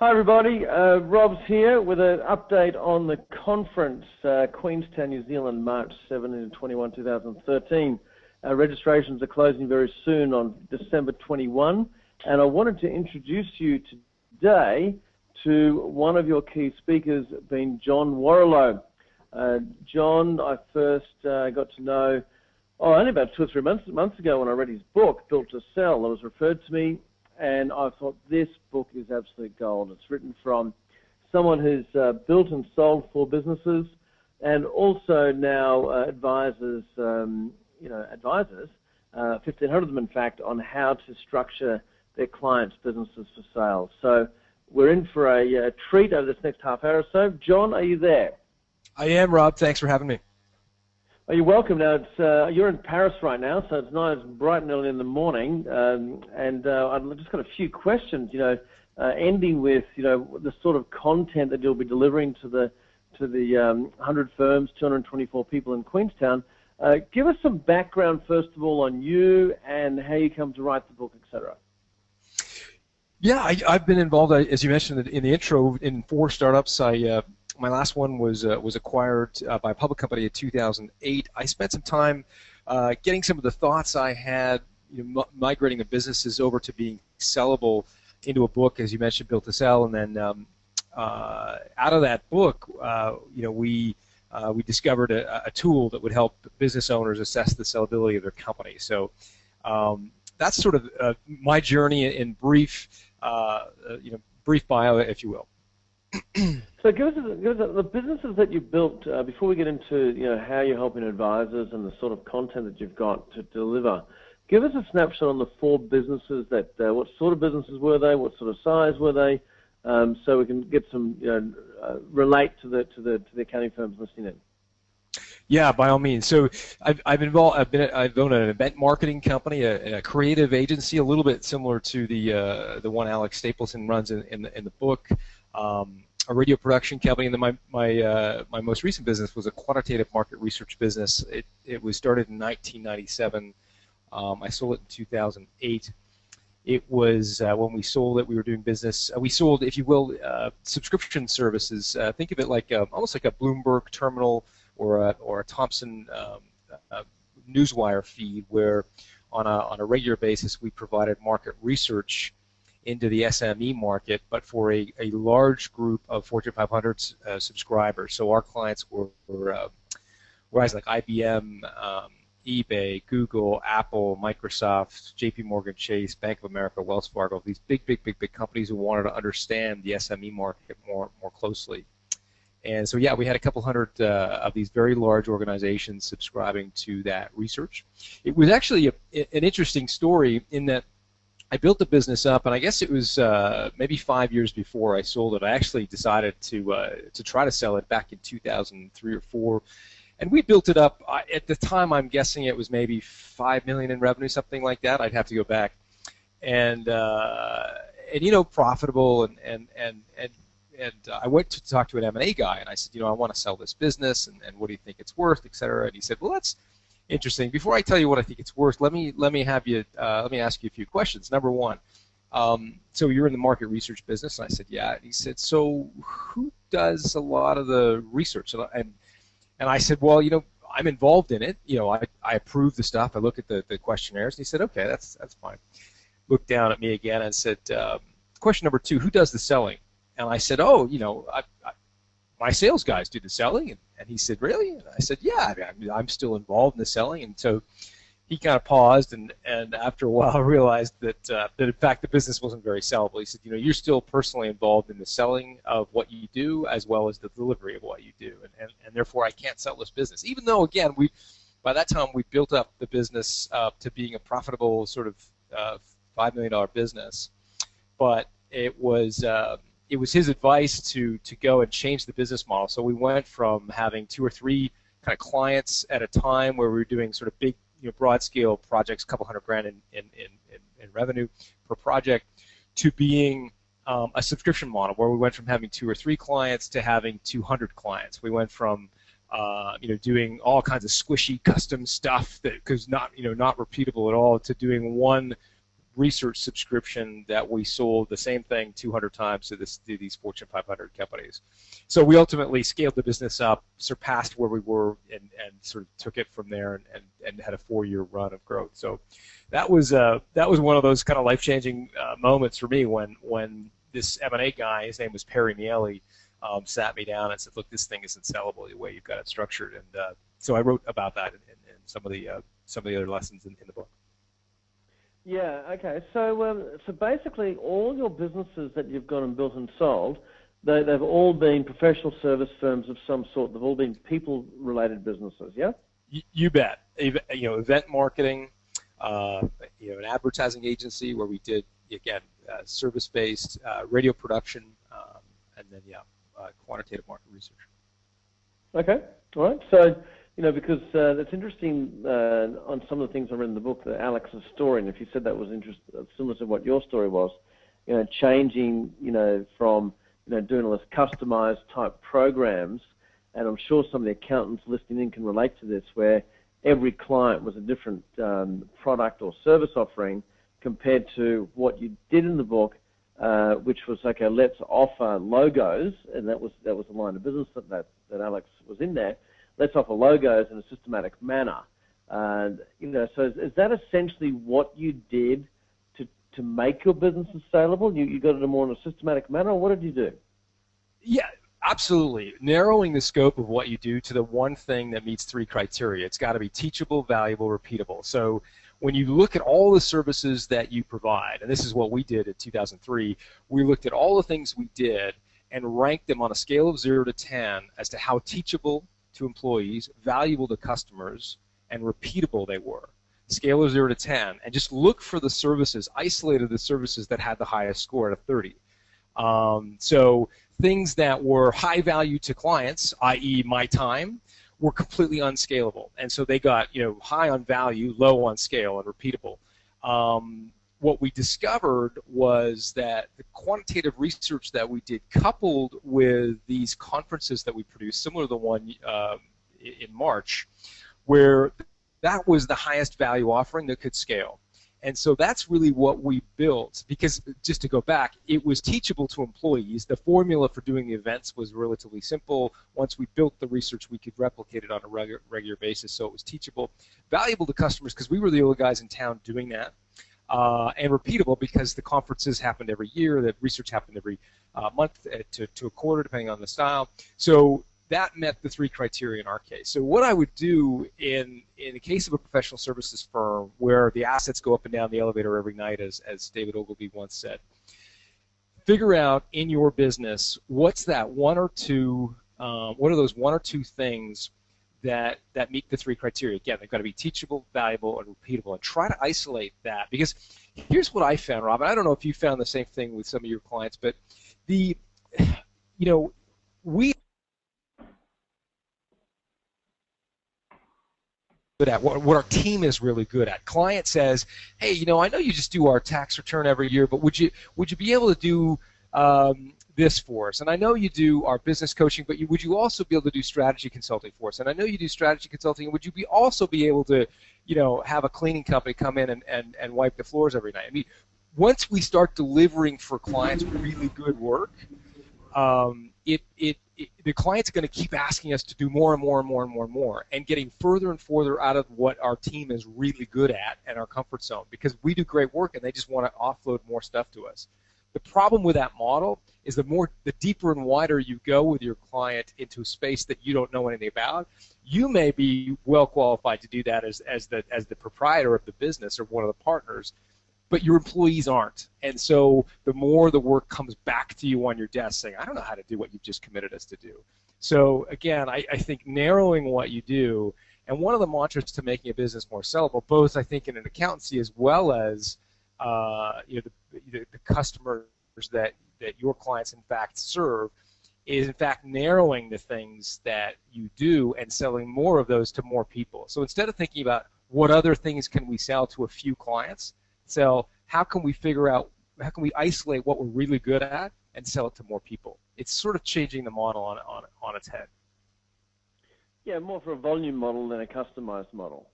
Hi everybody, Rob's here with an update on the conference, Queenstown, New Zealand, March 17 to 21, 2013. Registrations are closing very soon on December 21, and I wanted to introduce you today to one of your key speakers, being John Warrillow. John, I first got to know only about 2 or 3 months ago when I read his book, Built to Sell. It was referred to me, and I thought this book is absolute gold. It's written from someone who's built and sold 4 businesses, and also now advises, 1,500 of them, in fact, on how to structure their clients' businesses for sale. So we're in for a treat over this next half hour or so. John, are you there? I am, Rob. Thanks for having me. Oh, you're welcome. Now, it's, you're in Paris right now, so it's nice, bright and early in the morning, and I've just got a few questions, ending with, the sort of content that you'll be delivering to the 100 firms, 224 people in Queenstown. Give us some background, first of all, on you and how you come to write the book, etc. Yeah, I've been involved, as you mentioned in the intro, in 4 startups. My last one was acquired by a public company in 2008. I spent some time getting some of the thoughts I had, migrating the businesses over to being sellable into a book, as you mentioned, Built to Sell, and then out of that book, we discovered a tool that would help business owners assess the sellability of their company. So that's sort of my journey in brief, brief bio, if you will. So give us the businesses that you built, before we get into how you're helping advisors and the sort of content that you've got to deliver. Give us a snapshot on the 4 businesses. What sort of businesses were they? What sort of size were they? So we can get some relate to the accounting firms listening in. Yeah, by all means. So I've owned an event marketing company, a creative agency, a little bit similar to the one Alex Stapleton runs in the book. A radio production company, and then my most recent business was a quantitative market research business. It was started in 1997. I sold it in 2008. It was when we sold it, we were doing business. We sold, if you will, subscription services. Think of it like almost like a Bloomberg terminal or a Thomson Newswire feed, where on a regular basis we provided market research into the SME market, but for a large group of Fortune 500 subscribers. So our clients were guys like IBM, eBay, Google, Apple, Microsoft, JP Morgan Chase, Bank of America, Wells Fargo, these big companies who wanted to understand the SME market more closely. And so, yeah, we had a couple hundred of these very large organizations subscribing to that research. It was actually an interesting story in that I built the business up, and I guess it was maybe 5 years before I sold it. I actually decided to try to sell it back in 2003 or 4, and we built it up. At the time, I'm guessing it was maybe $5 million in revenue, something like that. I'd have to go back, and profitable, and I went to talk to an M&A guy, and I said, I want to sell this business, and what do you think it's worth, et cetera. And he said, well, that's interesting. Before I tell you what I think it's worth, let me ask you a few questions. Number one, so you're in the market research business, and I said, yeah. And he said, so who does a lot of the research? And I said, well, I'm involved in it. I approve the stuff. I look at the questionnaires. And he said, okay, that's fine. Looked down at me again and said, question number 2, who does the selling? And I said, my sales guys do the selling. And he said, really? And I said, yeah, I'm still involved in the selling. And so he kind of paused, and after a while realized that in fact the business wasn't very sellable. He said, you're still personally involved in the selling of what you do as well as the delivery of what you do, and therefore I can't sell this business. Even though, again, by that time we built up the business to being a profitable sort of $5 million business, but it was his advice to go and change the business model. So we went from having 2 or 3 kind of clients at a time, where we were doing sort of big, broad scale projects, a couple $100,000 in revenue per project, to being a subscription model, where we went from having 2 or 3 clients to having 200 clients. We went from doing all kinds of squishy custom stuff that was not repeatable at all, to doing one research subscription that we sold the same thing 200 times to these Fortune 500 companies. So we ultimately scaled the business up, surpassed where we were, and sort of took it from there, and had a 4-year run of growth. So that was one of those kind of life-changing moments for me when this M&A guy, his name was Perry Miele, sat me down and said, "Look, this thing isn't sellable the way you've got it structured." And so I wrote about that in some of the other lessons in the book. Yeah, okay. So basically all your businesses that you've gone and built and sold, they've all been professional service firms of some sort. They've all been people-related businesses, yeah? You bet. Event marketing, an advertising agency where we did, again, service-based radio production, and then, quantitative market research. Okay, all right. So, because that's interesting on some of the things I read in the book, that Alex's story, and if you said that was similar to what your story was, changing, from, doing all this customized type programs, and I'm sure some of the accountants listening in can relate to this, where every client was a different product or service offering compared to what you did in the book, which was, okay, let's offer logos, and that was the line of business that Alex was in there. Let's offer logos in a systematic manner. So is that essentially what you did to make your businesses saleable? You got it more in a systematic manner, or what did you do? Yeah, absolutely. Narrowing the scope of what you do to the one thing that meets 3 criteria. It's got to be teachable, valuable, repeatable. So when you look at all the services that you provide, and this is what we did in 2003, we looked at all the things we did and ranked them on a scale of 0 to 10 as to how teachable to employees, valuable to customers, and repeatable they were. Scale of 0 to 10, and just look for the services, isolated the services that had the highest score at a 30. So things that were high value to clients, i.e. my time, were completely unscalable. And so they got high on value, low on scale, and repeatable. What we discovered was that the quantitative research that we did, coupled with these conferences that we produced, similar to the one in March, where that was the highest value offering that could scale. And so that's really what we built, because just to go back, it was teachable to employees. The formula for doing the events was relatively simple. Once we built the research, we could replicate it on a regular basis, so it was teachable. Valuable to customers because we were the only guys in town doing that. And repeatable because the conferences happened every year, the research happened every month to a quarter, depending on the style. So that met the 3 criteria in our case. So what I would do in the case of a professional services firm where the assets go up and down the elevator every night, as David Ogilvy once said, figure out in your business what's that one or two, what are those 1 or 2 things that meet the 3 criteria. Again, they've got to be teachable, valuable, and repeatable, and try to isolate that. Because here's what I found, Rob, and I don't know if you found the same thing with some of your clients, but we good at what our team is really good at. Client says, hey, I know you just do our tax return every year, but would you be able to do this for us? And I know you do our business coaching, but would you also be able to do strategy consulting for us? And I know you do strategy consulting, and would you also be able to, have a cleaning company come in and wipe the floors every night? I mean, once we start delivering for clients really good work, the client's going to keep asking us to do more and more and more and more and more, and getting further and further out of what our team is really good at and our comfort zone, because we do great work and they just want to offload more stuff to us. The problem with that model is the deeper and wider you go with your client into a space that you don't know anything about, you may be well qualified to do that as the proprietor of the business or one of the partners, but your employees aren't. And so the more the work comes back to you on your desk saying, I don't know how to do what you've just committed us to do. So again, I think narrowing what you do, and one of the mantras to making a business more sellable, both I think in an accountancy as well as the customers that your clients in fact serve, is in fact narrowing the things that you do and selling more of those to more people. So instead of thinking about what other things can we sell to a few clients, how can we isolate what we're really good at and sell it to more people? It's sort of changing the model on its head. Yeah, more for a volume model than a customized model.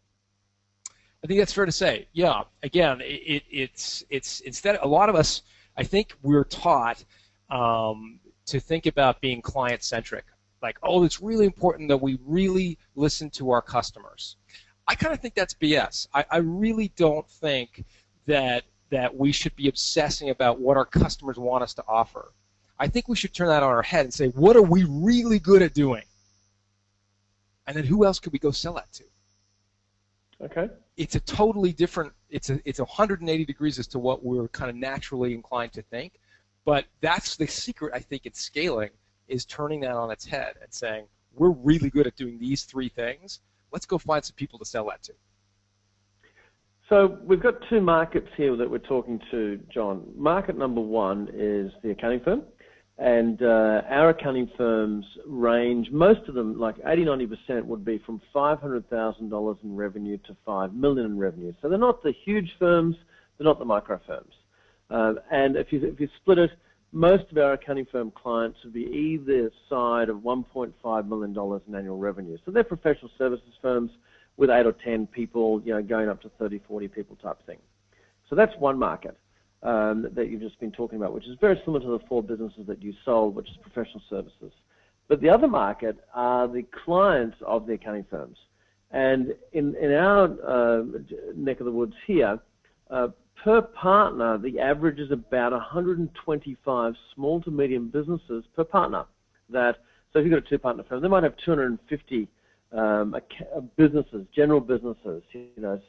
I think that's fair to say. Yeah. Again, it's instead, a lot of us, I think we're taught to think about being client-centric. Like, oh, it's really important that we really listen to our customers. I kind of think that's BS. I really don't think that we should be obsessing about what our customers want us to offer. I think we should turn that on our head and say, what are we really good at doing? And then who else could we go sell that to? Okay. It's a totally different, it's 180 degrees as to what we're kind of naturally inclined to think. But that's the secret, I think, in scaling, is turning that on its head and saying, we're really good at doing these three things. Let's go find some people to sell that to. So we've got two markets here that we're talking to, John. Market number one is the accounting firm. And our accounting firms range, most of them, like 80-90%, would be from $500,000 in revenue to $5 million in revenue. So they're not the huge firms, they're not the micro firms. And if you split it, most of our accounting firm clients would be either side of $1.5 million in annual revenue. So they're professional services firms with 8 or 10 people, going up to 30, 40 people type thing. So that's one market that you've just been talking about, which is very similar to the four businesses that you sold, which is professional services. But the other market are the clients of the accounting firms. And in our neck of the woods here, per partner, the average is about 125 small to medium businesses per partner. So if you've got a two-partner firm, they might have 250 businesses, general businesses.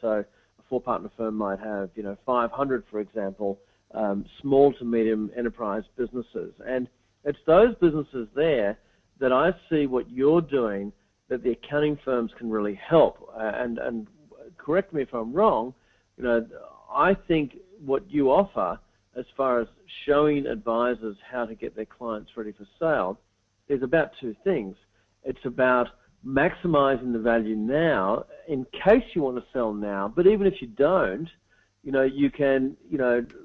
So a four-partner firm might have 500, for example, small to medium enterprise businesses. And it's those businesses there that I see what you're doing that the accounting firms can really help. And correct me if I'm wrong, I think what you offer as far as showing advisors how to get their clients ready for sale is about two things. It's about maximizing the value now in case you want to sell now, but even if you don't, you can,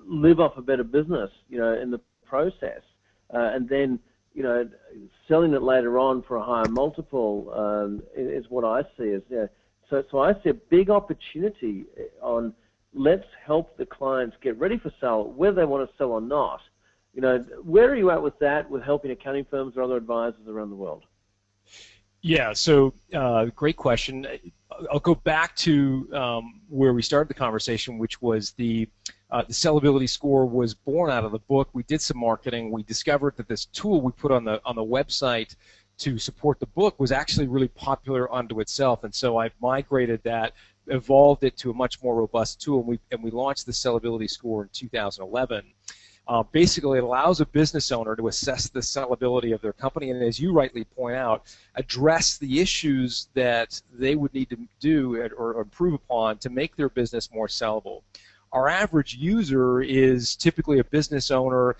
live off a better business, in the process, and then, selling it later on for a higher multiple is what I see as, so I see a big opportunity on let's help the clients get ready for sale, whether they want to sell or not. Where are you at with that, with helping accounting firms or other advisors around the world? Yeah, so great question. I'll go back to where we started the conversation, which was the sellability score was born out of the book. We did some marketing. We discovered that this tool we put on the website to support the book was actually really popular unto itself, and so I migrated that, evolved it to a much more robust tool, and we launched the sellability score in 2011. Basically, it allows a business owner to assess the sellability of their company and, as you rightly point out, address the issues that they would need to do or improve upon to make their business more sellable. Our average user is typically a business owner,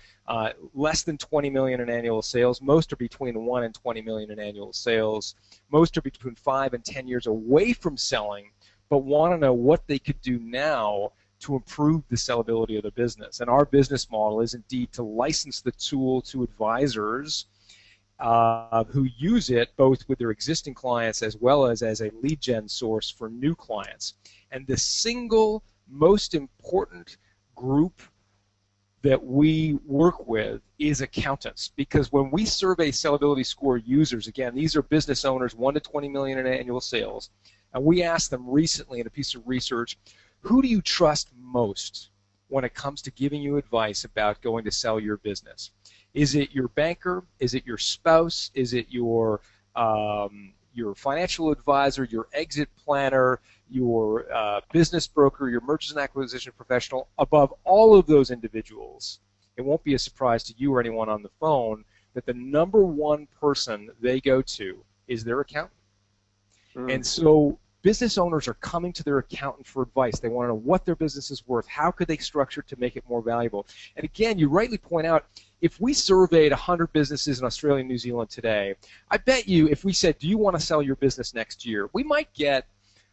less than 20 million in annual sales. Most are between 1 and 20 million in annual sales. Most are between 5 and 10 years away from selling, but want to know what they could do now to improve the sellability of the business. And our business model is indeed to license the tool to advisors who use it both with their existing clients as well as a lead gen source for new clients. And the single most important group that we work with is accountants, because when we survey sellability score users, again, these are business owners 1 to 20 million in annual sales, and we asked them recently in a piece of research, who do you trust most when it comes to giving you advice about going to sell your business? Is it your banker? Is it your spouse? Is it your financial advisor, your exit planner, your business broker, your mergers and acquisition professional? Above all of those individuals, it won't be a surprise to you or anyone on the phone that the number one person they go to is their accountant. And so business owners are coming to their accountant for advice. They want to know what their business is worth. How could they structure it to make it more valuable? And again, you rightly point out, if we surveyed 100 businesses in Australia and New Zealand today, I bet you if we said, do you want to sell your business next year, we might get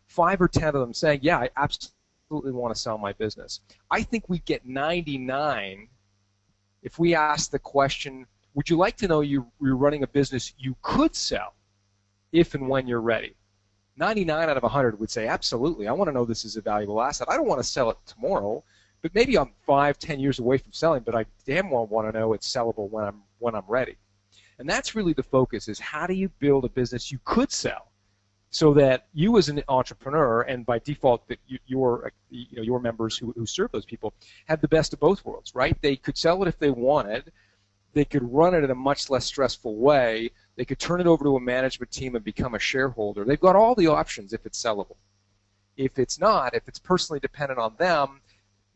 5 or 10 of them saying, yeah, I absolutely want to sell my business. I think we'd get 99 if we asked the question, would you like to know you're running a business you could sell if and when you're ready? 99 out of 100 would say, absolutely, I want to know this is a valuable asset. I don't want to sell it tomorrow, but maybe I'm 5-10 years away from selling, but I damn well want to know it's sellable when I'm ready. And that's really the focus, is how do you build a business you could sell so that you as an entrepreneur, and by default that your members who serve those people, have the best of both worlds, right? They could sell it if they wanted. They could run it in a much less stressful way. They could turn it over to a management team and become a shareholder. They've got all the options if it's sellable. If it's not, if it's personally dependent on them,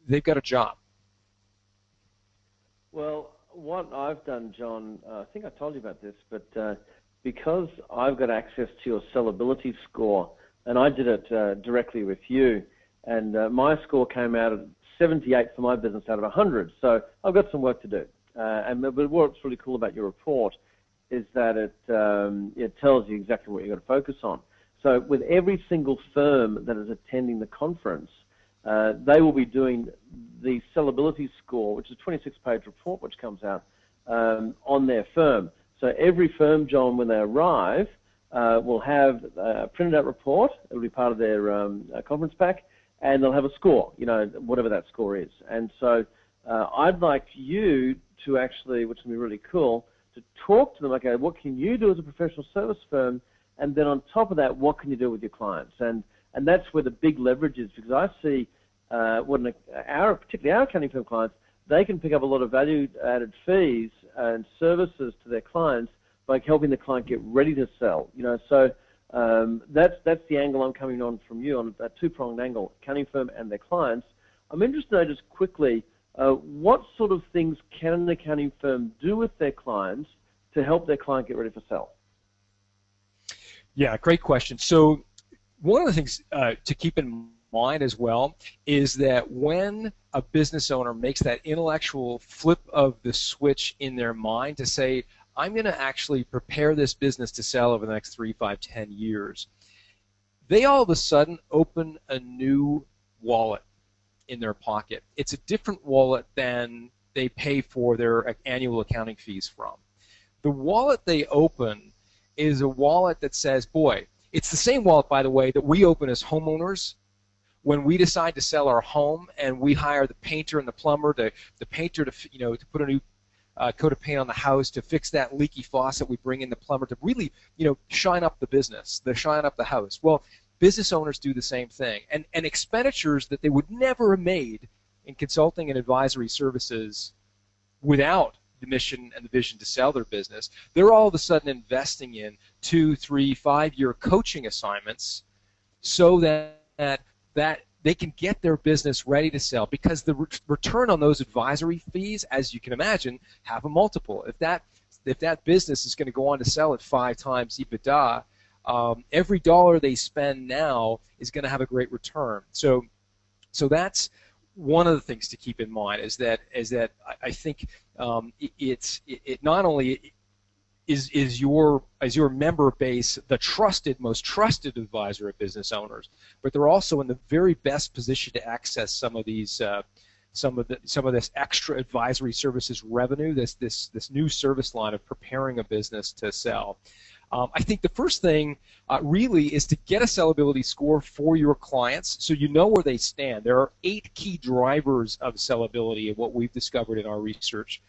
they've got a job. Well, what I've done, John, I think I told you about this, but because I've got access to your sellability score, and I did it directly with you, and my score came out at 78 for my business out of 100, so I've got some work to do. But what's really cool about your report is that it tells you exactly what you've got to focus on. So with every single firm that is attending the conference, they will be doing the sellability score, which is a 26-page report which comes out on their firm. So every firm, John, when they arrive, will have a printed out report. It will be part of their conference pack, and they'll have a score, whatever that score is. And so I'd like you to actually, which will be really cool, to talk to them, okay, what can you do as a professional service firm, and then on top of that, what can you do with your clients? And that's where the big leverage is, because I see particularly our accounting firm clients, they can pick up a lot of value-added fees and services to their clients by helping the client get ready to sell. So that's the angle I'm coming on from you, on that two-pronged angle, accounting firm and their clients. I'm interested to know just quickly, what sort of things can an accounting firm do with their clients to help their client get ready for sell? Yeah, great question. So one of the things to keep in mind as well is that when a business owner makes that intellectual flip of the switch in their mind to say, I'm going to actually prepare this business to sell over the next 3, 5, 10 years, they all of a sudden open a new wallet in their pocket. It's a different wallet than they pay for their annual accounting fees from. The wallet they open is a wallet that says, boy, it's the same wallet, by the way, that we open as homeowners when we decide to sell our home and we hire the painter and the plumber, the painter to put a new coat of paint on the house, to fix that leaky faucet. We bring in the plumber to really shine up the business, to shine up the house. Well, business owners do the same thing, and expenditures that they would never have made in consulting and advisory services without the mission and the vision to sell their business, they're all of a sudden investing in 2, 3, 5-year coaching assignments so that they can get their business ready to sell, because the return on those advisory fees, as you can imagine, have a multiple. If that business is going to go on to sell at 5 times EBITDA, every dollar they spend now is going to have a great return. So that's one of the things to keep in mind, is that I think it not only is your member base the most trusted advisor of business owners, but they're also in the very best position to access some of these some of this extra advisory services revenue, this new service line of preparing a business to sell. I think the first thing really is to get a sellability score for your clients so you know where they stand. There are 8 key drivers of sellability of what we've discovered in our research.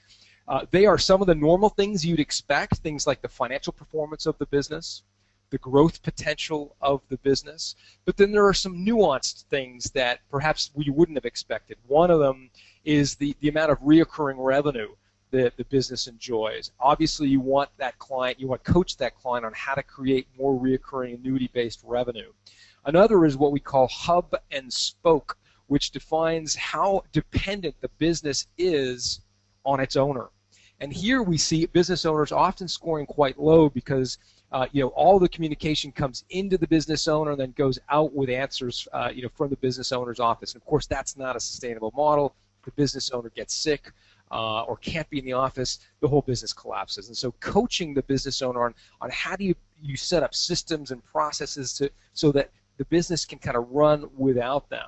They are some of the normal things you'd expect, things like the financial performance of the business, the growth potential of the business, but then there are some nuanced things that perhaps we wouldn't have expected. One of them is the amount of reoccurring revenue that the business enjoys. Obviously, you want to coach that client on how to create more reoccurring annuity-based revenue. Another is what we call hub and spoke, which defines how dependent the business is on its owner. And here we see business owners often scoring quite low because all the communication comes into the business owner and then goes out with answers from the business owner's office. And of course, that's not a sustainable model. If the business owner gets sick or can't be in the office, the whole business collapses. And so coaching the business owner on how do you set up systems and processes so that the business can kind of run without them.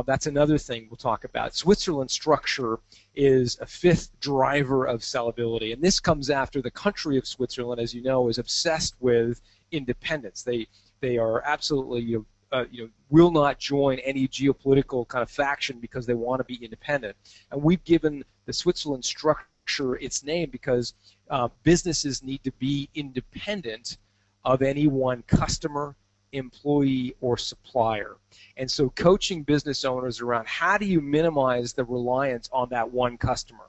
That's another thing we'll talk about. Switzerland structure is a 5th driver of sellability, and this comes after the country of Switzerland, as you know, is obsessed with independence. They They are absolutely will not join any geopolitical kind of faction because they want to be independent. And we've given the Switzerland structure its name because businesses need to be independent of any one customer, employee, or supplier. And so coaching business owners around how do you minimize the reliance on that one customer?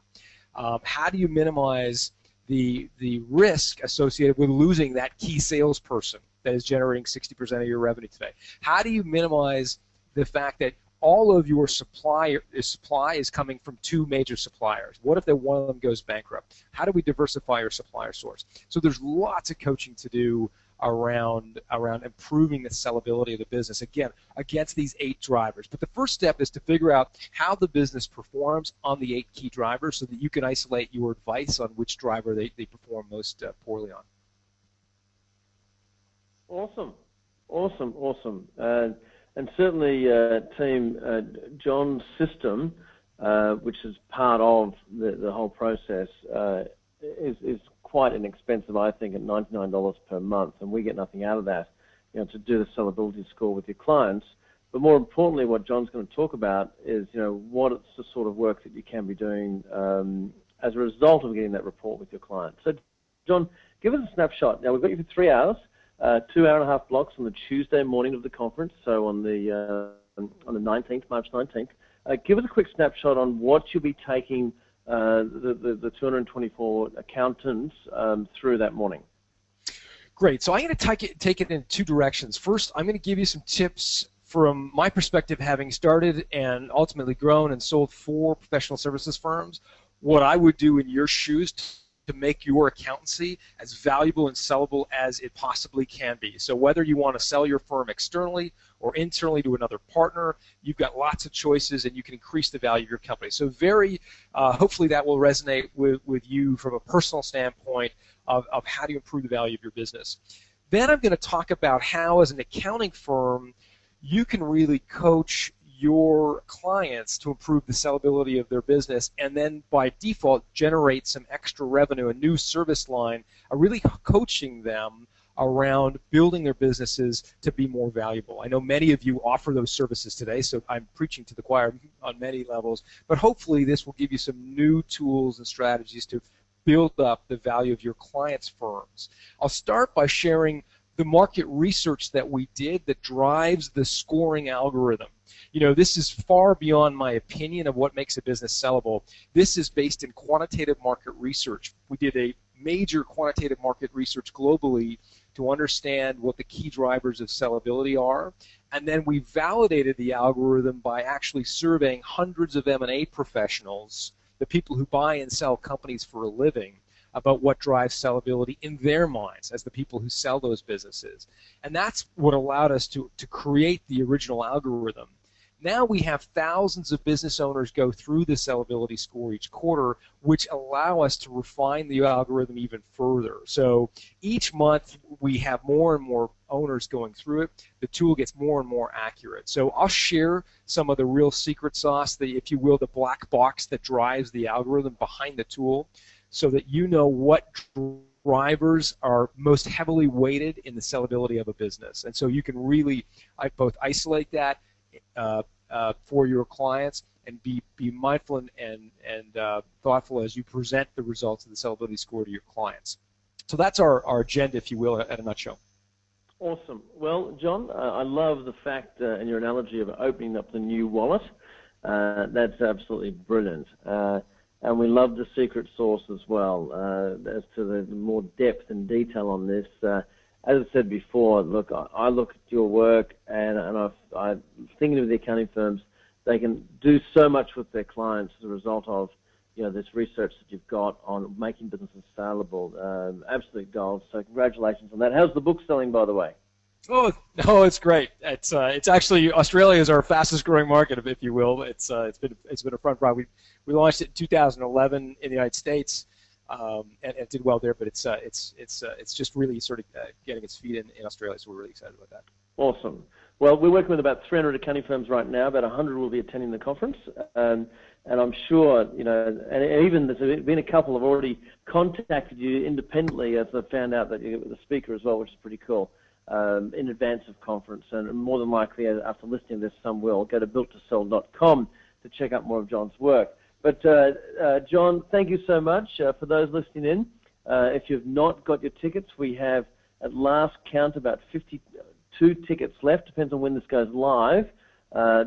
How do you minimize the risk associated with losing that key salesperson that is generating 60% of your revenue today? How do you minimize the fact that all of your supply is coming from two major suppliers? What if one of them goes bankrupt? How do we diversify your supplier source? So there's lots of coaching to do around improving the sellability of the business, again, against these 8 drivers. But the first step is to figure out how the business performs on the 8 key drivers so that you can isolate your advice on which driver they perform most poorly on. Awesome. And certainly, team, John's system, which is part of the whole process, is quite inexpensive, I think, at $99 per month, and we get nothing out of that, to do the sellability score with your clients. But more importantly, what John's going to talk about is, what it's the sort of work that you can be doing as a result of getting that rapport with your clients. So, John, give us a snapshot. Now, we've got you for 3 hours, 2 hour-and-a-half blocks on the Tuesday morning of the conference, so on the 19th, March 19th. Give us a quick snapshot on what you'll be taking the 224 accountants through that morning. Great. So I'm going to take it in 2 directions. First, I'm going to give you some tips from my perspective, having started and ultimately grown and sold 4 professional services firms, what I would do in your shoes to make your accountancy as valuable and sellable as it possibly can be. So whether you want to sell your firm externally or internally to another partner, you've got lots of choices and you can increase the value of your company. So hopefully that will resonate with you from a personal standpoint of how to improve the value of your business. Then I'm going to talk about how, as an accounting firm, you can really coach your clients to improve the sellability of their business, and then by default generate some extra revenue, a new service line, really coaching them around building their businesses to be more valuable. I know many of you offer those services today, so I'm preaching to the choir on many levels, but hopefully this will give you some new tools and strategies to build up the value of your clients' firms. I'll start by sharing the market research that we did that drives the scoring algorithm. This is far beyond my opinion of what makes a business sellable. This is based in quantitative market research. We did a major quantitative market research globally to understand what the key drivers of sellability are, and then we validated the algorithm by actually surveying hundreds of M&A professionals, the people who buy and sell companies for a living, about what drives sellability in their minds as the people who sell those businesses. And that's what allowed us to create the original algorithm. Now we have thousands of business owners go through the sellability score each quarter, which allow us to refine the algorithm even further. So each month we have more and more owners going through it. The tool gets more and more accurate. So I'll share some of the real secret sauce, if you will, the black box that drives the algorithm behind the tool, so that you know what drivers are most heavily weighted in the sellability of a business. And so you can really both isolate that for your clients and be mindful and thoughtful as you present the results of the sellability score to your clients. So that's our agenda, if you will, at a nutshell. Awesome. Well, John, I love the fact and your analogy of opening up the new wallet. That's absolutely brilliant. And we love the secret sauce as well. As to the more depth and detail on this, as I said before, look, I look at your work and I'm thinking of the accounting firms. They can do so much with their clients as a result of this research that you've got on making businesses sellable. Absolute gold. So congratulations on that. How's the book selling, by the way? Oh, it's great. It's actually, Australia is our fastest growing market, if you will. It's been a front row. We launched it in 2011 in the United States, and it did well there. But it's just really sort of getting its feet in Australia. So we're really excited about that. Awesome. Well, we're working with about 300 accounting firms right now. About 100 will be attending the conference, and I'm sure and even there's been a couple have already contacted you independently as they found out that you're the speaker as well, which is pretty cool. in advance of conference, and more than likely after listening to this, some will. Go to builttosell.com to check out more of John's work. But John, thank you so much. For those listening in, if you've not got your tickets, we have at last count about 52 tickets left, depends on when this goes live.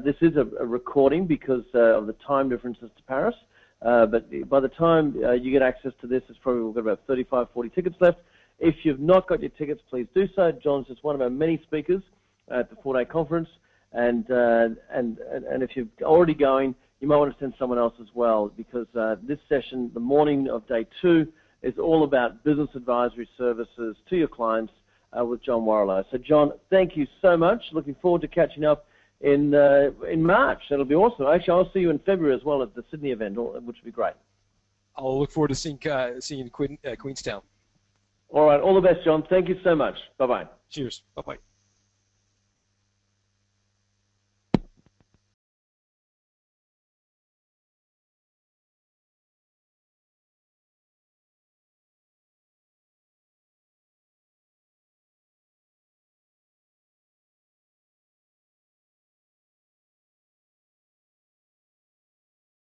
This is a recording because of the time differences to Paris, but by the time you get access to this, it's probably we've got about 35, 40 tickets left. If you've not got your tickets, please do so. John's just one of our many speakers at the 4-day conference, and if you're already going, you might want to send someone else as well, because this session, the morning of day 2, is all about business advisory services to your clients with John Warrillow. So John, thank you so much. Looking forward to catching up in March. That'll be awesome. Actually, I'll see you in February as well at the Sydney event, which will be great. I'll look forward to seeing you in Queenstown. All right. All the best, John. Thank you so much. Bye-bye. Cheers. Bye-bye.